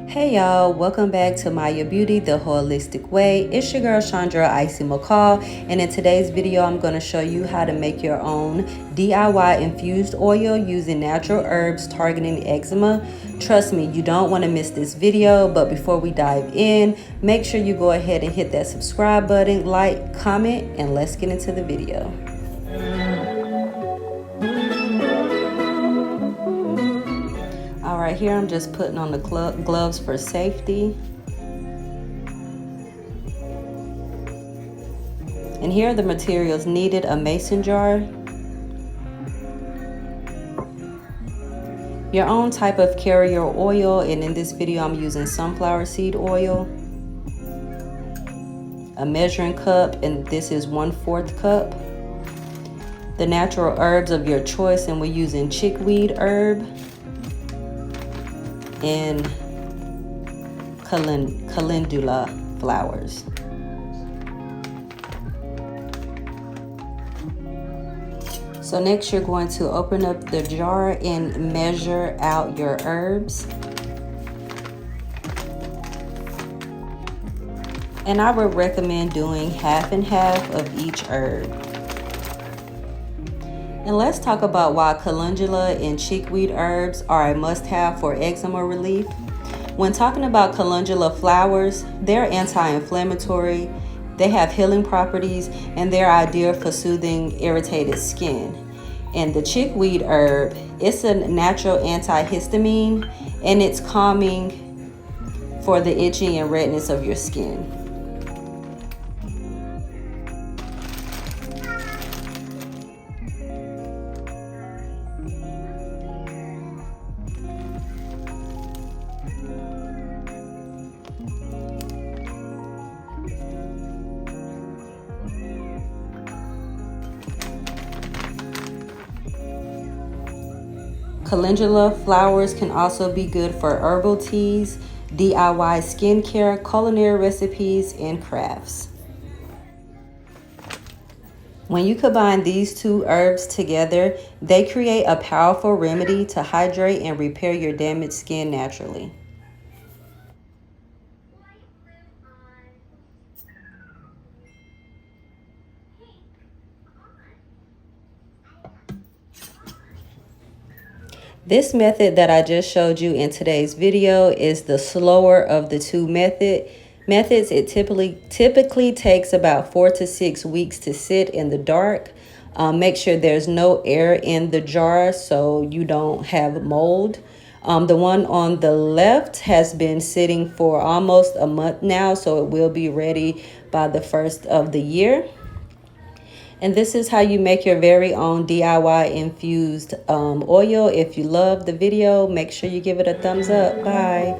Hey y'all, welcome back to Maya Beauty the Holistic Way. It's your girl Chandra Icy McCall, and in today's video I'm going to show you how to make your own DIY infused oil using natural herbs targeting eczema. Trust me, you don't want to miss this video, but before we dive in, make sure you go ahead and hit that subscribe button, like, comment, and let's get into the video. All right, here I'm just putting on the gloves for safety. And here are the materials needed: a mason jar, your own type of carrier oil, and in this video I'm using sunflower seed oil, a measuring cup, and this is 1/4 cup, the natural herbs of your choice, and we're using chickweed herb and calendula flowers. So next you're going to open up the jar and measure out your herbs. And I would recommend doing half and half of each herb. And let's talk about why calendula and chickweed herbs are a must-have for eczema relief. When talking about calendula flowers, they're anti-inflammatory, they have healing properties, and they're ideal for soothing irritated skin. And the chickweed herb, it's a natural antihistamine, and it's calming for the itching and redness of your skin. Calendula flowers can also be good for herbal teas, DIY skincare, culinary recipes, and crafts. When you combine these two herbs together, they create a powerful remedy to hydrate and repair your damaged skin naturally. This method that I just showed you in today's video is the slower of the two methods. It typically takes about 4 to 6 weeks to sit in the dark. Make sure there's no air in the jar so you don't have mold. The one on the left has been sitting for almost a month now, so it will be ready by the first of the year. And this is how you make your very own DIY infused oil. If you love the video, make sure you give it a thumbs up. Bye.